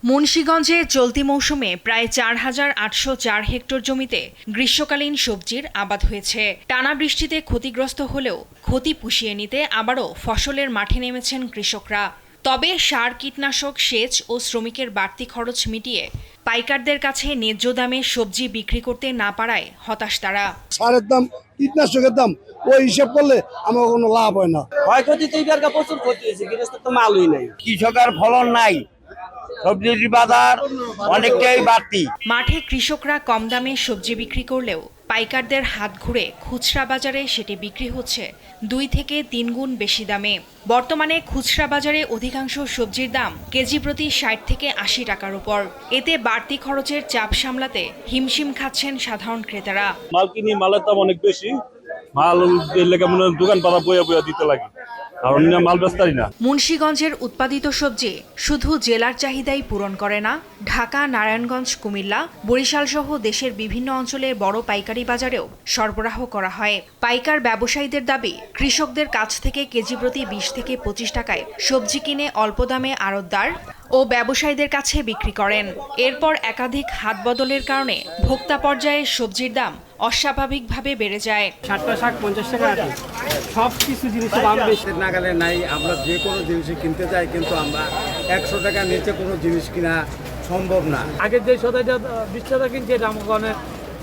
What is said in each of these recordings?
মুন্সিগঞ্জে চলতি মৌসুমে প্রায় ৪,৮০৪ হেক্টর জমিতে গ্রীষ্মকালীন সবজির আবাদ হয়েছে। টানা বৃষ্টিতে ক্ষতিগ্রস্ত হলেও ক্ষতি পুষিয়ে নিতে আবারও ফসলের মাঠে নেমেছেন কৃষকরা। তবে সার, কীটনাশক, সেচ ও শ্রমিকের বাড়তি খরচ মিটিয়ে পাইকারদের কাছে ন্যায্য দামে সবজি বিক্রি করতে না পারায় হতাশ তারা। সারের দাম, কীটনাশকের দাম ওই হিসাব করলে আমার কোনো লাভ হয় না। ক্ষয়ক্ষতি তো এবার প্রচুর ক্ষতি হয়েছে, গৃহস্থের তো মালই নাই, কৃষকের ফলন নাই, সবজির বাজার অনেকটাই বাড়তি। মাঠে কৃষকরা কম দামে সবজি বিক্রি করলেও পাইকারদের হাত ঘুরে খুচরা বাজারে সেটি বিক্রি হচ্ছে 2 থেকে 3 গুণ বেশি দামে। বর্তমানে খুচরা বাজারে অধিকাংশ সবজির দাম কেজি প্রতি 60 থেকে 80 টাকার উপর। এতে বাড়তি খরচের চাপ সামলাতে হিমশিম খাচ্ছেন সাধারণ ক্রেতারা। মাল কিনি, মালের দাম অনেক বেশি, মাল লেগে মনে দোকান পাড়া বইয়া বইয়া দিতে লাগে, কারণ মাল বেচতারি না। মুন্সিগঞ্জের উৎপাদিত সবজি শুধু জেলার চাহিদাই পূরণ করে না, ঢাকা, নারায়ণগঞ্জ, কুমিল্লা, বরিশাল সহ দেশের বিভিন্ন অঞ্চলের বড় পাইকারি বাজারেও সরবরাহ করা হয়। পাইকার ব্যবসায়ীদের দাবি, কৃষকদের কাছ থেকে কেজি প্রতি 20 থেকে 25 টাকায় সবজি কিনে অল্প দামে আড়তদার ও ব্যবসায়ীদের কাছে বিক্রি করেন। এরপর একাধিক হাত বদলের কারণে ভোক্তা পর্যায়ে সবজির দাম অস্বাভাবিকভাবে বেড়ে যায়। 60 শাক 50 টাকা, সব কিছু জিনিসের দাম বেশি নাগালে নাই। আমরা যে কোনো জিনিস কিনতে যাই, কিন্তু আমরা 100 টাকার নিচে কোনো জিনিস কিনা সম্ভব না। আগের যে 20 টাকা কিনছে, দাম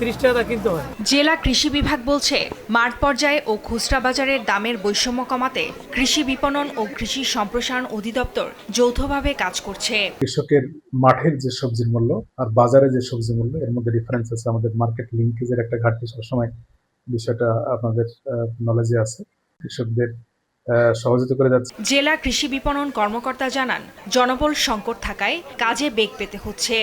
30 টাকা কিনতে হয়। জেলা কৃষি বিভাগ বলছে, মাঠ পর্যায়ে ও খুচরা বাজারের দামের বৈষম্য কমাতে কৃষি বিপণন ও কৃষি সম্প্রসারণ অধিদপ্তর যৌথভাবে কাজ করছে। কৃষকের মাঠের যে সবজির মূল্য আর বাজারে যে সবজি মূল্য, এর মধ্যে ডিফারেন্স আছে। আমাদের মার্কেট লিঙ্কেজের একটা ঘাটতি সবসময়, বিষয়টা আপনাদের নলেজে আছে। কৃষকদের সহযোগিতা করে যাচ্ছে। জেলা কৃষি বিপণন কর্মকর্তা জানান, জনবল সংকট থাকায় কাজে বেগ পেতে হচ্ছে।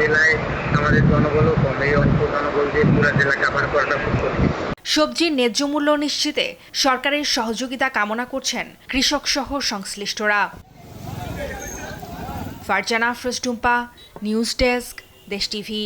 জেলায় আমাদের জনবলও কম, এই অল্প জনবল দিয়ে পুরো জেলা কাভার করাটা খুব কঠিন। সবজির ন্যায্য মূল্য নিশ্চিতে সরকারের সহযোগিতা কামনা করছেন কৃষক সহ সংশ্লিষ্টরা। ফারজানা আফরোজ টুম্পা, নিউজ ডেস্ক, দেশ টিভি।